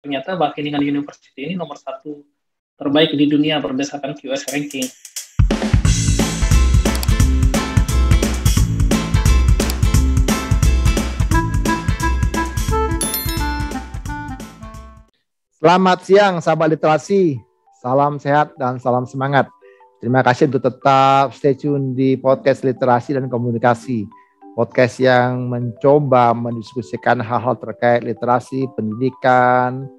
Ternyata Wageningen University ini nomor 1 terbaik di dunia berdasarkan QS ranking. Selamat siang sahabat literasi, salam sehat dan salam semangat. Terima kasih untuk tetap stay tune di podcast literasi dan komunikasi. Podcast yang mencoba mendiskusikan hal-hal terkait literasi, pendidikan,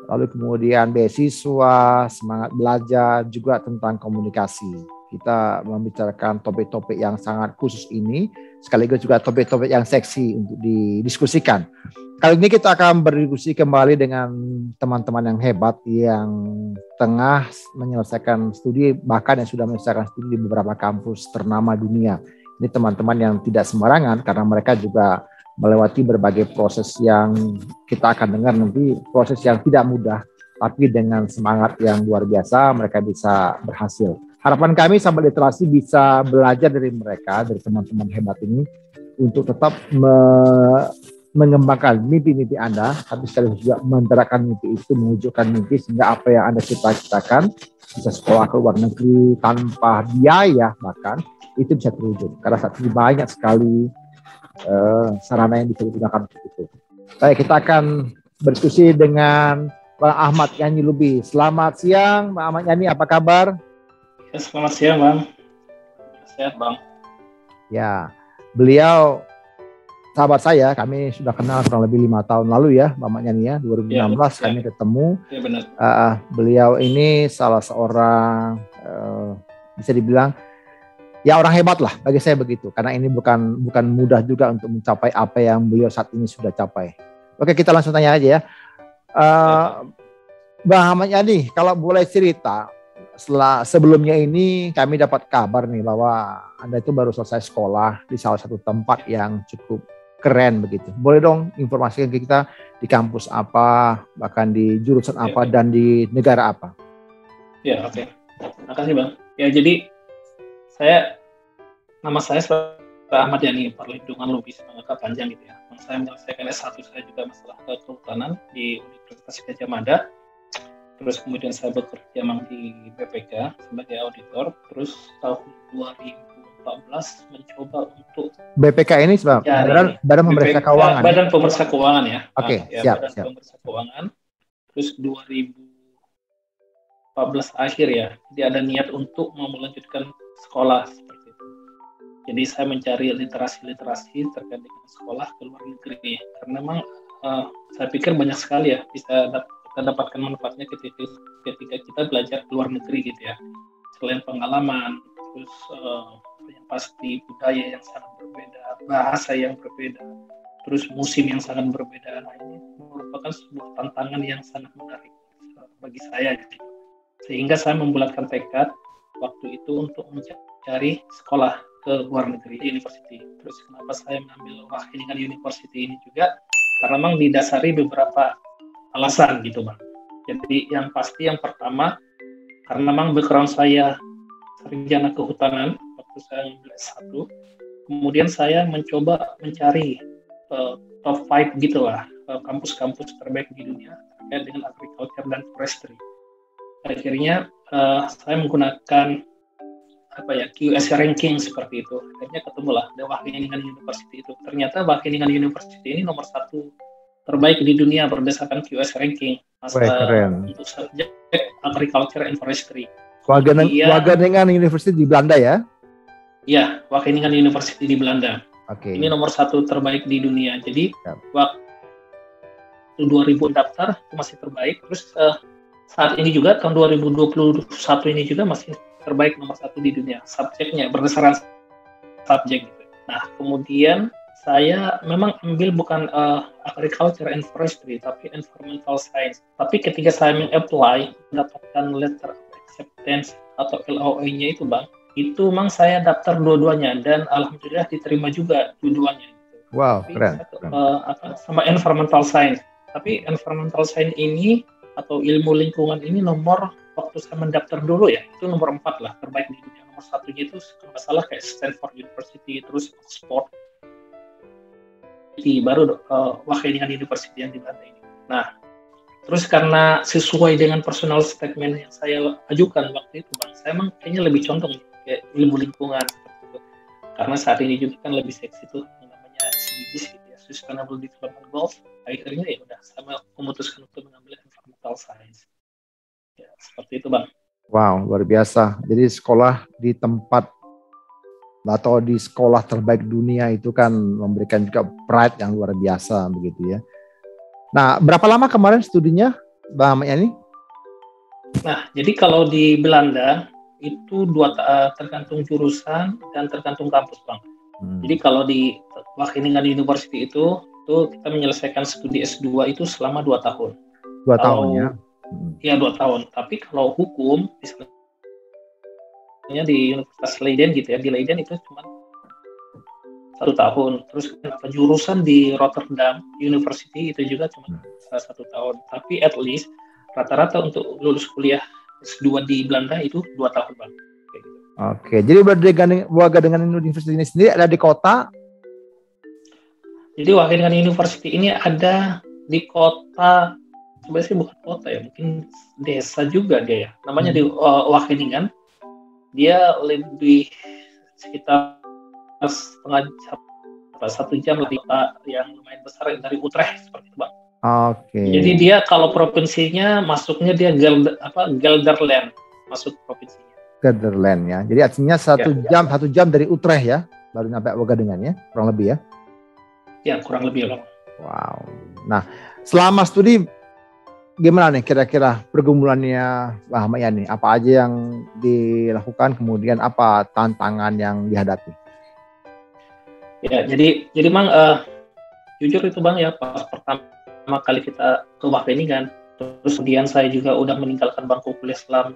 lalu kemudian beasiswa, semangat belajar, juga tentang komunikasi. Kita membicarakan topik-topik yang sangat khusus ini, sekaligus juga topik-topik yang seksi untuk didiskusikan. Kali ini kita akan berdiskusi kembali dengan teman-teman yang hebat yang tengah menyelesaikan studi, bahkan yang sudah menyelesaikan studi di beberapa kampus ternama dunia. Ini teman-teman yang tidak sembarangan karena mereka juga melewati berbagai proses yang kita akan dengar nanti, proses yang tidak mudah, tapi dengan semangat yang luar biasa mereka bisa berhasil. Harapan kami sahabat literasi bisa belajar dari mereka, dari teman-teman hebat ini, untuk tetap mengembangkan mimpi-mimpi Anda, tapi sekaligus juga menterapkan mimpi itu, mewujudkan mimpi sehingga apa yang Anda cita-citakan, bisa sekolah ke luar negeri tanpa biaya bahkan, itu bisa terwujud. Karena saat ini banyak sekali sarana yang bisa digunakan untuk itu. Baik, kita akan berdiskusi dengan Bang Ahmad Yani Lubi. Selamat siang, Bang Ahmad Yani, apa kabar? Ya, selamat siang, Bang. Sehat, Bang. Ya, beliau sahabat saya, kami sudah kenal kurang lebih 5 tahun lalu ya, Bang Ahmad Yani ya, 2016 kami ketemu. Ya, benar. Beliau ini salah seorang bisa dibilang ya orang hebat lah bagi saya begitu, karena ini bukan mudah juga untuk mencapai apa yang beliau saat ini sudah capai. Oke, kita langsung tanya aja ya. Bang Ahmad Yani, kalau boleh cerita, sebelumnya ini kami dapat kabar nih bahwa Anda itu baru selesai sekolah di salah satu tempat yang cukup keren begitu. Boleh dong informasikan ke kita di kampus apa, bahkan di jurusan apa, dan di negara apa? Ya, oke. Makasih, Bang. Ya, jadi nama saya Ahmad Yani, perlindungan lobis mengangkat panjang gitu ya. Saya menyelesaikan S1 saya juga masalah kehutanan di Universitas Gadjah Mada. Terus kemudian saya bekerja di BPK sebagai auditor. Terus tahun 2014 mencoba untuk BPK ini Badan Pemeriksa Keuangan. Badan Pemeriksa Keuangan ya. Oke, siap. Pemeriksa Keuangan. Terus 2014 akhir ya. Jadi ada niat untuk mau melanjutkan sekolah seperti itu. Jadi saya mencari literasi terkait dengan sekolah ke luar negeri. Karena memang saya pikir banyak sekali ya bisa kita dapatkan manfaatnya ketika kita belajar ke luar negeri gitu ya. Selain pengalaman, terus yang pasti budaya yang sangat berbeda, bahasa yang berbeda, terus musim yang sangat berbeda. Nah, ini merupakan sebuah tantangan yang sangat menarik bagi saya gitu. Sehingga saya membulatkan tekad waktu itu untuk mencari sekolah ke luar negeri, university. Terus kenapa saya mengambil Wageningen University ini juga? Karena memang didasari beberapa alasan gitu, Bang. Jadi yang pasti yang pertama, karena memang background saya sarjana kehutanan waktu saya ambil S1, kemudian saya mencoba mencari top 5 gitu lah, kampus-kampus terbaik di dunia terkait dengan agriculture dan forestry. Akhirnya saya menggunakan QS ranking seperti itu. Akhirnya ketemulah The Wageningen University itu. Ternyata Wageningen University ini nomor 1 terbaik di dunia berdasarkan QS ranking untuk subjek agriculture and forestry. Wageningen University di Belanda ya? Iya, Wageningen University di Belanda. Okay. Ini nomor 1 terbaik di dunia. Jadi waktu 2000 daftar itu masih terbaik. Terus saat ini juga tahun 2021 ini juga masih terbaik nomor 1 di dunia subjeknya berdasarkan subjek gitu. Nah, kemudian saya memang ambil bukan agriculture and forestry tapi environmental science. Tapi ketika saya apply mendapatkan letter of acceptance atau LOA-nya itu, Bang, itu memang saya daftar dua-duanya dan alhamdulillah diterima juga dua-duanya gitu. Wow, tapi keren. Sama environmental science. Tapi environmental science ini atau ilmu lingkungan ini nomor waktu saya mendaftar dulu ya, itu nomor 4 lah terbaik di dunia. Nomor 1-nya itu kalau nggak salah kayak Stanford University, terus Oxford, baru Wageningen University yang di Belanda ini. Nah, Terus karena sesuai dengan personal statement yang saya ajukan waktu itu, Bang, saya emang kayaknya lebih condong kayak ilmu lingkungan seperti itu. Karena saat ini juga kan lebih seksi tuh yang namanya SDGs gitu ya, Sustainable Development Goals. Akhirnya ya udah saya memutuskan untuk mengambil environmental science. Ya, seperti itu, Bang. Wow, luar biasa. Jadi sekolah di tempat atau di sekolah terbaik dunia itu kan memberikan juga pride yang luar biasa begitu ya. Nah, berapa lama kemarin studinya, Bang Yani? Nah, jadi kalau di Belanda itu tergantung jurusan dan tergantung kampus, Bang. Jadi kalau di Wageningen University itu kita menyelesaikan studi S2 itu selama 2 tahun. 2 tahun ya? Ya 2 tahun. Tapi kalau hukum, misalnya di Universitas Leiden gitu ya, di Leiden itu cuma 1 tahun. Terus jurusan di Rotterdam University itu juga cuma 1 tahun. Tapi at least rata-rata untuk lulus kuliah S2 di Belanda itu 2 tahun, Bang. Gitu. Oke, jadi Wageningen University ini sendiri ada di kota? Jadi Wageningen University ini ada di kota, sebenarnya bukan kota ya, mungkin desa juga dia ya. Namanya di Wageningen. Dia lebih sekitar 1 jam lebih yang lumayan besar dari Utrecht seperti itu, Bang. Oke. Jadi dia kalau provinsinya masuknya dia Gelderland masuk provinsinya. Gelderland ya. Jadi artinya 1 jam dari Utrecht ya, baru nyampe Wageningen ya, kurang lebih ya. Ya kurang lebih, Bang. Wow. Nah, selama studi gimana nih kira-kira pergumulannya Ahmad Yani? Apa aja yang dilakukan, kemudian apa tantangan yang dihadapi? Ya, jadi Bang, jujur itu Bang ya, pas pertama kali kita ke Wageningen, terus kemudian saya juga udah meninggalkan bangku kuliah selama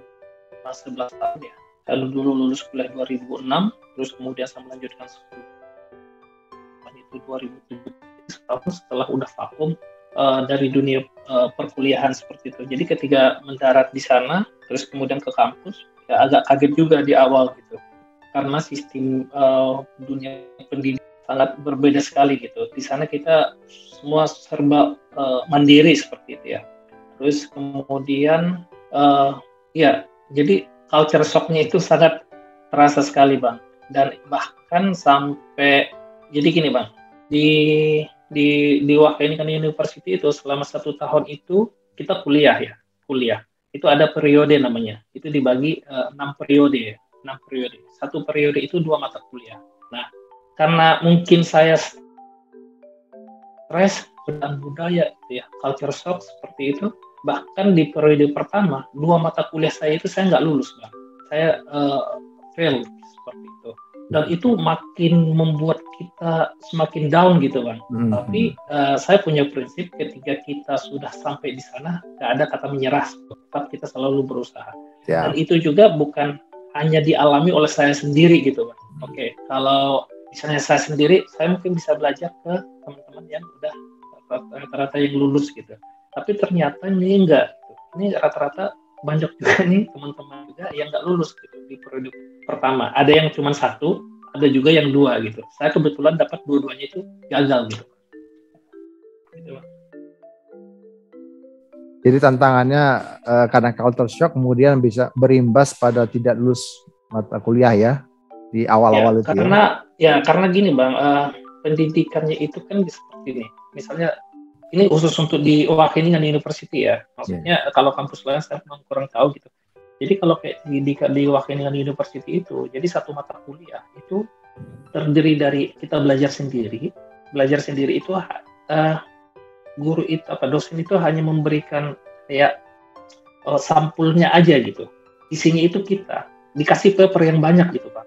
11 tahun ya. Lalu dulu lulus kuliah 2006, terus kemudian saya melanjutkan sekolah itu 2007, setahun setelah udah vakum dari dunia perkuliahan seperti itu. Jadi ketika mendarat di sana, terus kemudian ke kampus, ya agak kaget juga di awal gitu. Karena sistem dunia pendidikan sangat berbeda sekali gitu. Di sana kita semua serba mandiri seperti itu ya. Terus kemudian ya jadi culture shock-nya itu sangat terasa sekali Bang. Dan bahkan sampai jadi gini Bang, di Wageningen University itu selama 1 tahun itu kita kuliah. Itu ada periode namanya. Itu dibagi 6 periode. 6 periode. 1 periode itu 2 mata kuliah. Nah, karena mungkin saya stres dan budaya gitu ya, culture shock seperti itu, bahkan di periode pertama 2 mata kuliah saya itu saya nggak lulus Bang. Saya fail seperti itu. Dan itu makin membuat kita semakin down gitu Bang. Tapi saya punya prinsip ketika kita sudah sampai di sana, nggak ada kata menyerah, tetap kita selalu berusaha. Dan itu juga bukan hanya dialami oleh saya sendiri gitu Bang. Oke, kalau misalnya saya sendiri, saya mungkin bisa belajar ke teman-teman yang udah rata-rata yang lulus gitu. Tapi ternyata ini enggak. Ini rata-rata banyak juga nih teman-teman juga yang nggak lulus gitu di periode pertama. Ada yang cuma 1, ada juga yang 2 gitu. Saya kebetulan dapat dua-duanya itu gagal gitu. Gitu. Jadi tantangannya karena culture shock kemudian bisa berimbas pada tidak lulus mata kuliah ya di awal-awal itu. Karena gini Bang, pendidikannya itu kan seperti ini. Misalnya ini khusus untuk di Wageningen University ya. Maksudnya kalau kampus lain saya memang kurang tahu gitu. Jadi kalau kayak di Wageningen University itu, jadi 1 mata kuliah itu terdiri dari kita belajar sendiri. Belajar sendiri itu guru itu dosen itu hanya memberikan kayak sampulnya aja gitu. Isinya itu kita dikasih paper yang banyak gitu Pak.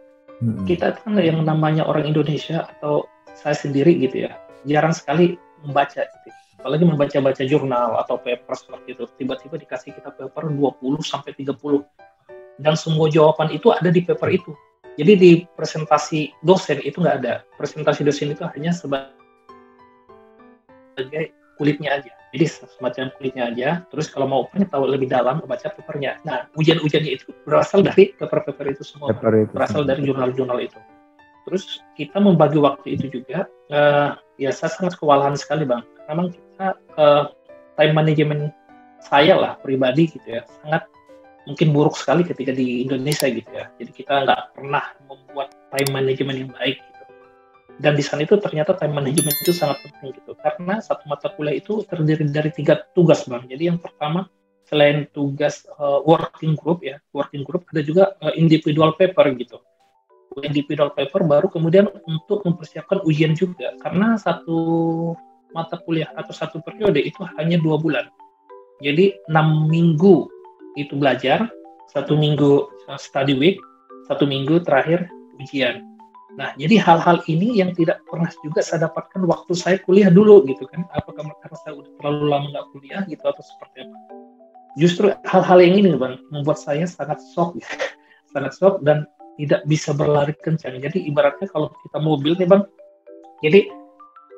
Kita kan yang namanya orang Indonesia atau saya sendiri gitu ya, jarang sekali membaca gitu. Apalagi membaca jurnal atau paper seperti itu. Tiba-tiba dikasih kita paper 20-30 dan semua jawaban itu ada di paper itu. Jadi di presentasi dosen itu nggak ada. Presentasi dosen itu hanya sebagai kulitnya aja. Jadi semacam kulitnya aja. Terus kalau mau tahu lebih dalam, baca papernya. Nah, ujian-ujiannya itu berasal dari paper-paper itu semua. Berasal dari jurnal-jurnal itu. Terus kita membagi waktu itu juga. Ya saya sangat kewalahan sekali Bang. Memang kita time management saya lah pribadi gitu ya, sangat mungkin buruk sekali ketika di Indonesia gitu ya. Jadi kita nggak pernah membuat time management yang baik gitu. Dan di sana itu ternyata time management itu sangat penting gitu. Karena satu mata kuliah itu terdiri dari 3 tugas, Bang. Jadi yang pertama, selain tugas working group ya, working group ada juga individual paper gitu. Individual paper baru kemudian untuk mempersiapkan ujian juga. Karena satu mata kuliah atau satu periode itu hanya 2 bulan. Jadi 6 minggu itu belajar, 1 minggu study week, 1 minggu terakhir ujian. Nah, jadi hal-hal ini yang tidak pernah juga saya dapatkan waktu saya kuliah dulu gitu kan. Apakah karena saya udah terlalu lama nggak kuliah gitu atau seperti apa? Justru hal-hal yang ini Bang, membuat saya sangat shock gitu. Sangat shock dan tidak bisa berlari kencang. Jadi ibaratnya kalau kita mobil nih Bang, jadi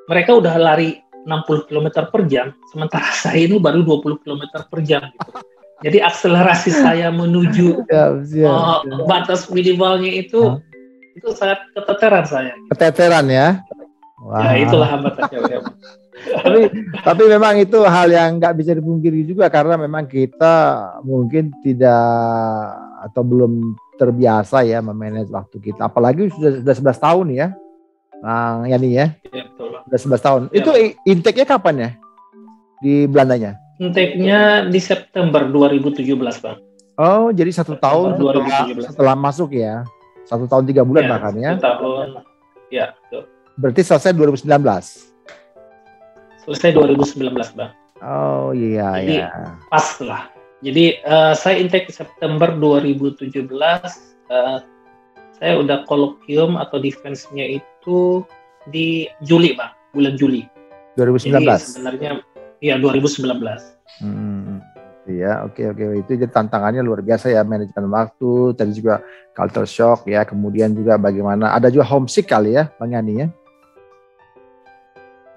mereka udah lari 60 km per jam, sementara saya ini baru 20 km per jam gitu. Jadi akselerasi saya menuju batas minimalnya itu sangat keteteran saya. Keteteran ya? Wah. Ya itulah hambatannya. tapi memang itu hal yang nggak bisa dipungkiri juga karena memang kita mungkin tidak atau belum terbiasa ya memanage waktu kita. Apalagi sudah 11 tahun ya, Bang Yani ya. Ya betul. Sudah 11 tahun. Ya. Itu intake-nya kapan ya di Belandanya? Intake-nya di September 2017, Bang. Oh, jadi 1 tahun setelah masuk ya. 1 tahun 3 bulan ya, bahkan ya. 1 tahun. Ya, betul. Berarti selesai 2019. Selesai 2019, Bang. Oh iya. Jadi, ya. Pas lah. Jadi saya intake September 2017. Saya udah kolokium atau defense-nya itu di Juli, Bang. Bulan Juli. 2019. Jadi sebenarnya ya 2019. Iya, oke. Itu jadi tantangannya luar biasa ya, manajemen waktu, tadi juga culture shock ya, kemudian juga bagaimana, ada juga homesick kali ya, Bang Yani ya?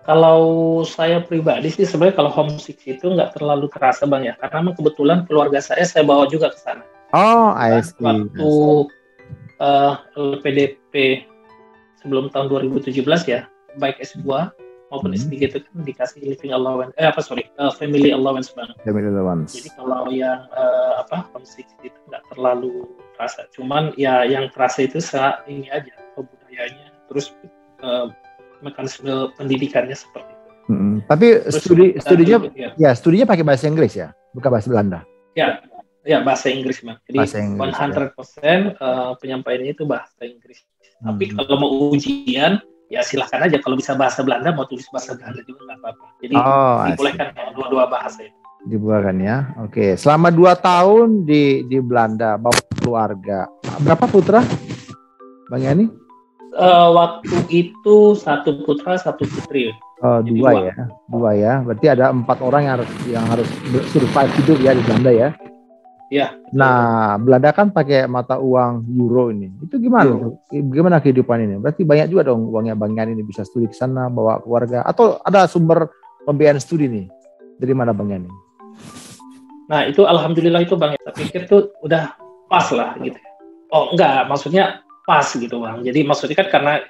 Kalau saya pribadi sih sebenarnya kalau homesick itu nggak terlalu terasa Bang ya, karena memang kebetulan keluarga saya bawa juga ke sana. Oh, I see. Waktu LPDP sebelum tahun 2017 ya, baik S2 maupun S3 itu kan dikasih living allowance, family allowance Bang. Family allowance. Jadi kalau yang homesick itu nggak terlalu terasa, cuman ya yang terasa itu ini aja budayanya, terus mekanisme pendidikannya seperti itu. Tapi studinya pakai bahasa Inggris ya, bukan bahasa Belanda. Ya bahasa Inggris Bang. Jadi bahasa Inggris, 100% penyampaiannya itu bahasa Inggris. Tapi kalau mau ujian ya silahkan aja, kalau bisa bahasa Belanda mau tulis bahasa Belanda juga nggak apa-apa. Jadi dibolehkan dua-dua bahasa itu. Dibolehkan ya. Oke. Selama 2 tahun di Belanda bawa keluarga. Berapa putra, Bang Yani? Waktu itu 1 putra 1 putri. Oh, 2 ya. Berarti ada 4 orang yang harus survive hidup ya di Belanda ya. Ya. Nah, Belanda kan pakai mata uang euro ini. Itu gimana? Gimana kehidupan ini? Berarti banyak juga dong uangnya Bang Yani ini, bisa studi ke sana, bawa keluarga, atau ada sumber pembiayaan studi nih? Dari mana Bang Yani? Nah, itu alhamdulillah itu Bang. Saya pikir tuh udah pas lah gitu. Oh, enggak, maksudnya pas gitu Bang. Jadi maksudnya kan karena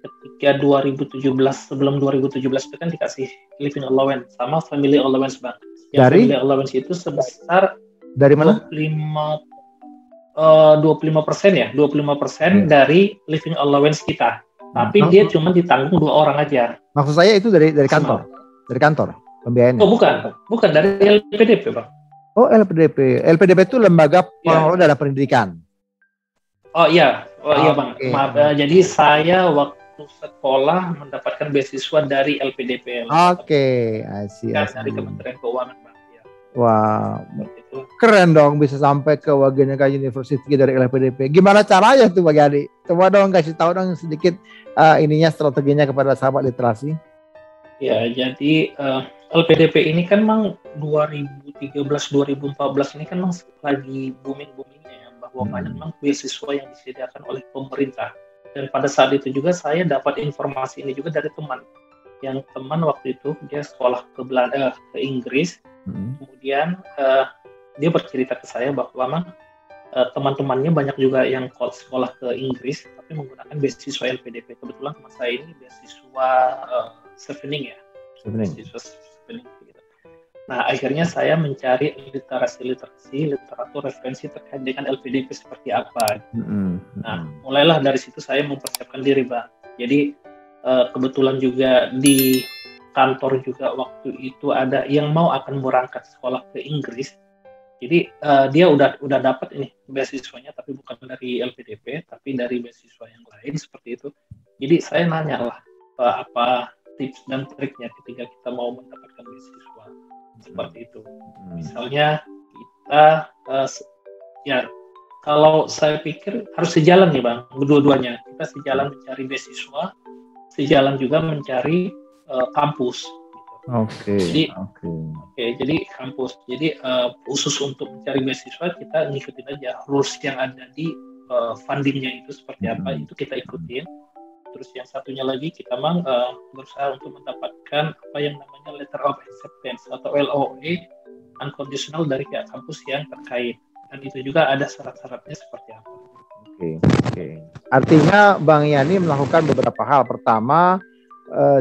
ketika 2017, sebelum 2017 itu kan dikasih living allowance sama family allowance Bang. Yang family allowance itu sebesar dari mana? 25% ya, 25% dari living allowance kita. Tapi dia cuma ditanggung 2 orang aja. Maksud saya itu dari kantor, dari kantor pembiayaannya. Oh bukan dari LPDP Bang. Oh LPDP itu lembaga pengelola dana pendidikan. Oh iya Bang. Maaf, jadi saya waktu sekolah mendapatkan beasiswa dari LPDP. Oke, I see. Dari Kementerian Keuangan Bang. Wah, keren dong bisa sampai ke Wageningen University dari LPDP. Gimana caranya tuh Bang Yani? Coba dong kasih tahu dong sedikit strateginya kepada sahabat literasi. Ya, jadi LPDP ini kan memang 2013-2014 ini kan memang lagi booming-boomingnya ya, bahwa banyak memang beasiswa yang disediakan oleh pemerintah. Dan pada saat itu juga saya dapat informasi ini juga dari teman. Yang teman waktu itu dia sekolah ke Inggris. Kemudian dia bercerita ke saya bahwa memang teman-temannya banyak juga yang sekolah ke Inggris tapi menggunakan beasiswa LPDP. Kebetulan teman saya ini beasiswa Chevening ya. Beasiswa Chevening gitu. Nah, akhirnya saya mencari literatur referensi terkait dengan LPDP seperti apa. Nah, mulailah dari situ saya mempersiapkan diri, Bang. Jadi kebetulan juga di kantor juga waktu itu ada yang mau akan berangkat sekolah ke Inggris. Jadi dia udah dapat ini beasiswanya, tapi bukan dari LPDP, tapi dari beasiswa yang lain seperti itu. Jadi saya nanya lah apa tips dan triknya ketika kita mau mendapatkan beasiswa seperti itu. Misalnya kita ya kalau saya pikir harus sejalan nih Bang, dua-duanya. Kita sejalan mencari beasiswa, sejalan juga mencari kampus. Oke. Jadi kampus. Jadi khusus untuk mencari beasiswa kita ngikutin aja rules yang ada di fundingnya itu seperti apa, itu kita ikutin. Terus yang satunya lagi kita berusaha untuk mendapatkan apa yang namanya letter of acceptance atau LOA unconditional dari pihak kampus yang terkait. Dan itu juga ada syarat-syaratnya seperti apa. Oke. Artinya Bang Yani melakukan beberapa hal. Pertama,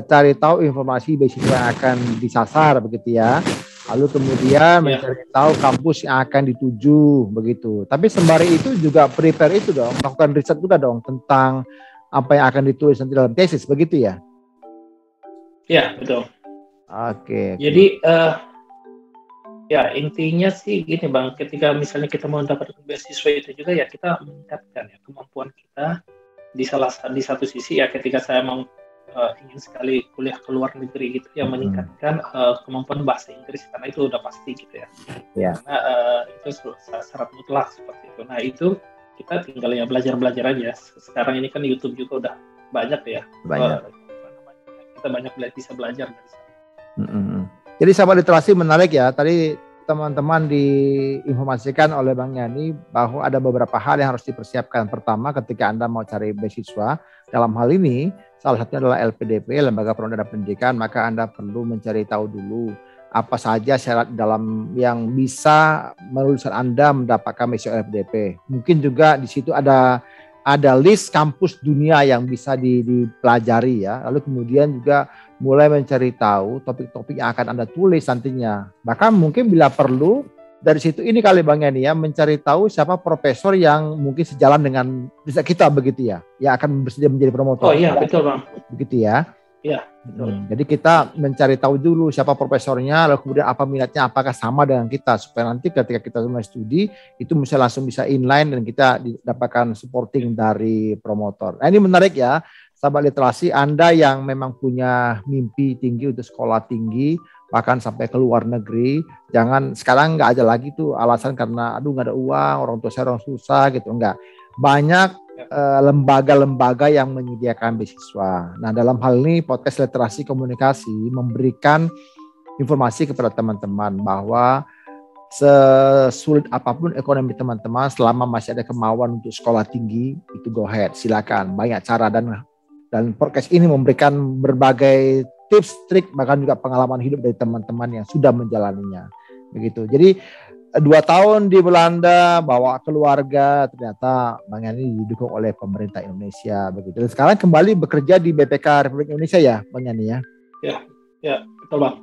cari tahu informasi beasiswa yang akan disasar begitu ya. Lalu kemudian mencari tahu kampus yang akan dituju begitu. Tapi sembari itu juga prepare itu dong, melakukan riset juga dong tentang apa yang akan ditulis nanti dalam tesis begitu ya? Ya, betul. Oke. Jadi ya intinya sih gini Bang, ketika misalnya kita mau mendapatkan beasiswa itu juga ya kita meningkatkan ya kemampuan kita di satu sisi ya ketika saya mau ingin sekali kuliah ke luar negeri gitu ya meningkatkan kemampuan bahasa Inggris karena itu udah pasti gitu ya. Karena itu syarat mutlak seperti itu. Nah itu kita tinggal ya belajar aja. Sekarang ini kan YouTube juga udah banyak ya. Kita banyak bisa belajar dari sana. Jadi sahabat literasi menarik ya. Tadi teman-teman diinformasikan oleh Bang Yani bahwa ada beberapa hal yang harus dipersiapkan. Pertama, ketika Anda mau cari beasiswa, dalam hal ini salah satunya adalah LPDP, Lembaga Pendidikan Pendidikan, maka Anda perlu mencari tahu dulu apa saja syarat dalam yang bisa melulusan Anda mendapatkan beasiswa LPDP. Mungkin juga di situ ada list kampus dunia yang bisa dipelajari ya. Lalu kemudian juga mulai mencari tahu topik-topik yang akan Anda tulis nantinya. Bahkan mungkin bila perlu dari situ ini kali Bang Yani ya, mencari tahu siapa profesor yang mungkin sejalan dengan riset kita begitu ya, yang akan bersedia menjadi promotor. Oh iya, betul Bang. Begitu ya. Iya, betul. Jadi kita mencari tahu dulu siapa profesornya, lalu kemudian apa minatnya, apakah sama dengan kita, supaya nanti ketika kita mulai studi itu bisa langsung bisa inline dan kita dapatkan supporting dari promotor. Nah ini menarik ya, sahabat literasi, Anda yang memang punya mimpi tinggi untuk sekolah tinggi, bahkan sampai ke luar negeri, jangan sekarang nggak ada lagi tuh alasan karena aduh nggak ada uang, orang tua saya orang susah gitu, enggak. Banyak lembaga-lembaga yang menyediakan beasiswa. Nah, dalam hal ini podcast literasi komunikasi memberikan informasi kepada teman-teman bahwa sesulit apapun ekonomi teman-teman, selama masih ada kemauan untuk sekolah tinggi, itu go ahead, silakan. Banyak cara dan podcast ini memberikan berbagai tips, trik, bahkan juga pengalaman hidup dari teman-teman yang sudah menjalaninya. Begitu. Jadi 2 tahun di Belanda, bawa keluarga, ternyata Bang Yani didukung oleh pemerintah Indonesia begitu. Dan sekarang kembali bekerja di BPK Republik Indonesia ya, Bang Yani ya? Ya, betul Bang.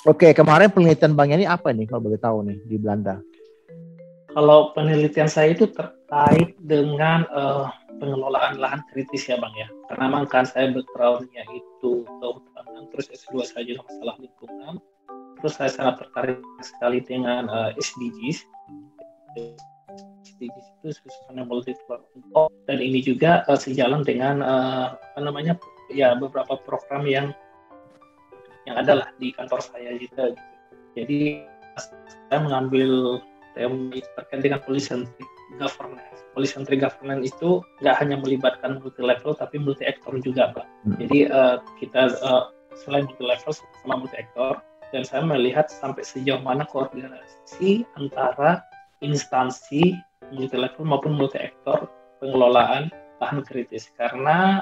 Oke, kemarin penelitian Bang Yani apa nih kalau boleh tahu nih di Belanda? Kalau penelitian saya itu terkait dengan pengelolaan lahan kritis ya Bang ya. Karena memang kan saya background-nya itu kehutanan, terus S2 saya juga masalah lingkungan. Terus saya sangat tertarik sekali dengan SDGs. SDGs itu Sustainable Development, dan ini juga sejalan dengan beberapa program yang ada lah di kantor saya juga. Jadi saya mengambil tema terkait dengan policy-centric governance. Policy-centric governance itu nggak hanya melibatkan multi level tapi multi actor juga, Pak. Jadi kita selain multi level sama multi actor. Dan saya melihat sampai sejauh mana koordinasi antara instansi multi level maupun multi aktor pengelolaan lahan kritis. Karena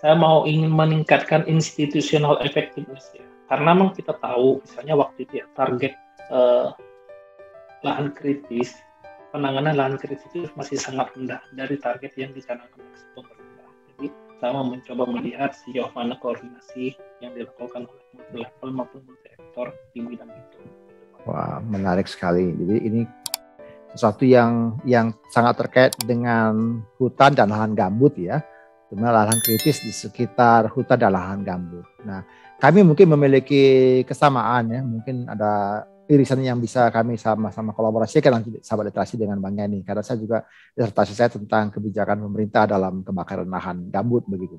saya ingin meningkatkan institutional effectiveness ya. Karena memang kita tahu, misalnya waktu itu ya target lahan kritis, penanganan lahan kritis itu masih sangat rendah dari target yang dicanangkan oleh pemerintah. Jadi sama mencoba melihat sejauh mana koordinasi yang dilakukan oleh multi level maupun multi sektor di bidang itu. Wah, menarik sekali. Jadi ini sesuatu yang sangat terkait dengan hutan dan lahan gambut ya. Sebenarnya lahan kritis di sekitar hutan dan lahan gambut. Nah, kami mungkin memiliki kesamaan ya. Mungkin ada irisan yang bisa kami sama-sama kolaborasikan nanti sahabat literasi dengan Bang Yani. Karena saya juga disertasi saya tentang kebijakan pemerintah dalam kebakaran lahan gambut begitu.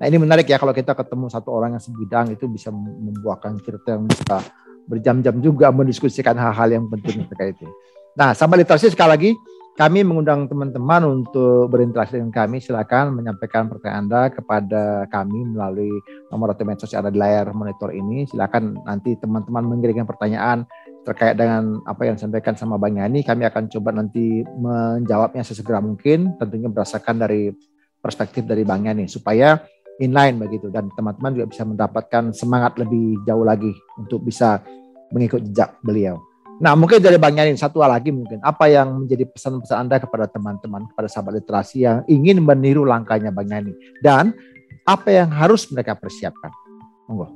Nah, ini menarik ya kalau kita ketemu satu orang yang sebidang itu bisa membuahkan cerita yang bisa berjam-jam juga mendiskusikan hal-hal yang penting terkait itu. Nah, sahabat literasi sekali lagi kami mengundang teman-teman untuk berinteraksi dengan kami. Silakan menyampaikan pertanyaan Anda kepada kami melalui nomor atau medsos yang ada di layar monitor ini. Silakan nanti teman-teman mengirimkan pertanyaan terkait dengan apa yang disampaikan sama Bang Yani. Kami akan coba nanti menjawabnya sesegera mungkin, tentunya berdasarkan dari perspektif dari Bang Yani supaya inline begitu, dan teman-teman juga bisa mendapatkan semangat lebih jauh lagi untuk bisa mengikut jejak beliau. Nah, mungkin dari Bang Yani satu hal lagi, mungkin apa yang menjadi pesan-pesan Anda kepada teman-teman, kepada sahabat literasi yang ingin meniru langkahnya Bang Yani, dan apa yang harus mereka persiapkan? Monggo.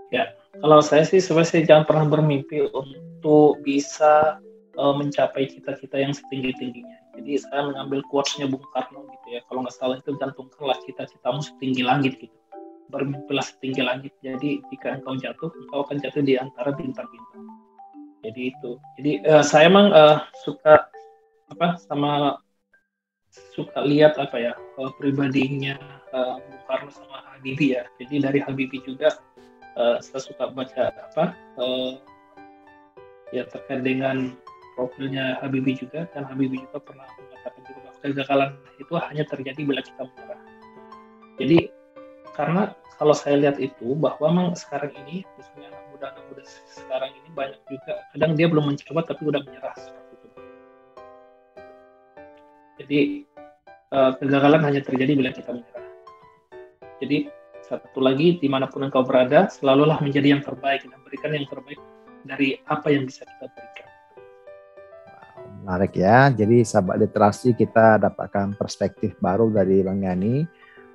Ya, kalau saya sih sebenarnya jangan pernah bermimpi untuk bisa mencapai cita-cita yang setinggi-tingginya. Jadi saya mengambil quotes-nya Bung Karno gitu ya. Kalau nggak salah itu gantungkanlah cita-citamu setinggi langit gitu. Bermimpilah setinggi langit. Jadi jika engkau jatuh, engkau akan jatuh di antara bintang-bintang. Jadi itu. Jadi saya emang suka lihat pribadinya Bung Karno sama Habibie ya. Jadi dari Habibie juga saya suka baca terkait dengan profilnya Habibie juga, dan Habibie juga pernah mengatakan juga bahwa kegagalan itu hanya terjadi bila kita menyerah. Jadi karena kalau saya lihat itu bahwa memang sekarang ini misalnya anak muda sekarang ini banyak juga kadang dia belum mencoba tapi udah menyerah seperti itu. Jadi kegagalan hanya terjadi bila kita menyerah. Jadi satu lagi, dimanapun engkau berada, selalulah menjadi yang terbaik dan berikan yang terbaik dari apa yang bisa kita berikan. Menarik ya. Jadi sahabat literasi, kita dapatkan perspektif baru dari Bang Yani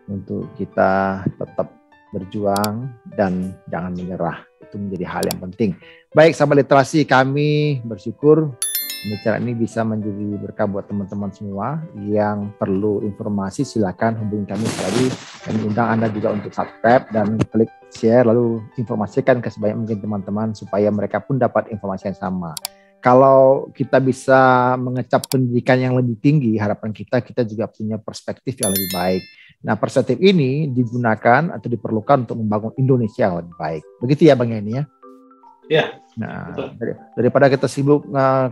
untuk kita tetap berjuang dan jangan menyerah. Itu menjadi hal yang penting. Baik sahabat literasi, kami bersyukur pembicaraan ini bisa menjadi berkah buat teman-teman semua. Yang perlu informasi silakan hubungi kami sekali. Kami undang Anda juga untuk subscribe dan klik share, lalu informasikan ke sebanyak mungkin teman-teman supaya mereka pun dapat informasi yang sama. Kalau kita bisa mengecap pendidikan yang lebih tinggi, harapan kita juga punya perspektif yang lebih baik. Nah, perspektif ini digunakan atau diperlukan untuk membangun Indonesia yang lebih baik. Begitu ya Bang Yani ya? Ya. Nah, daripada kita sibuk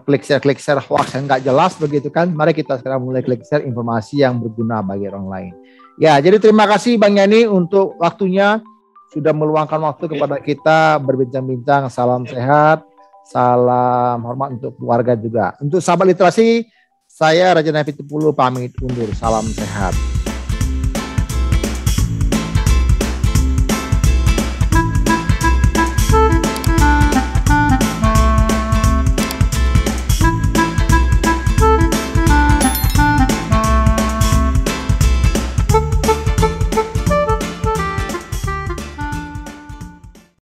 klik share hoax yang nggak jelas begitu kan, mari kita sekarang mulai klik share informasi yang berguna bagi orang lain. Ya, jadi terima kasih Bang Yani untuk waktunya, sudah meluangkan waktu kepada kita berbincang-bincang. Salam sehat. Salam hormat untuk keluarga juga. Untuk sahabat literasi, saya Raja Nafi Tupulu pamit undur. Salam sehat.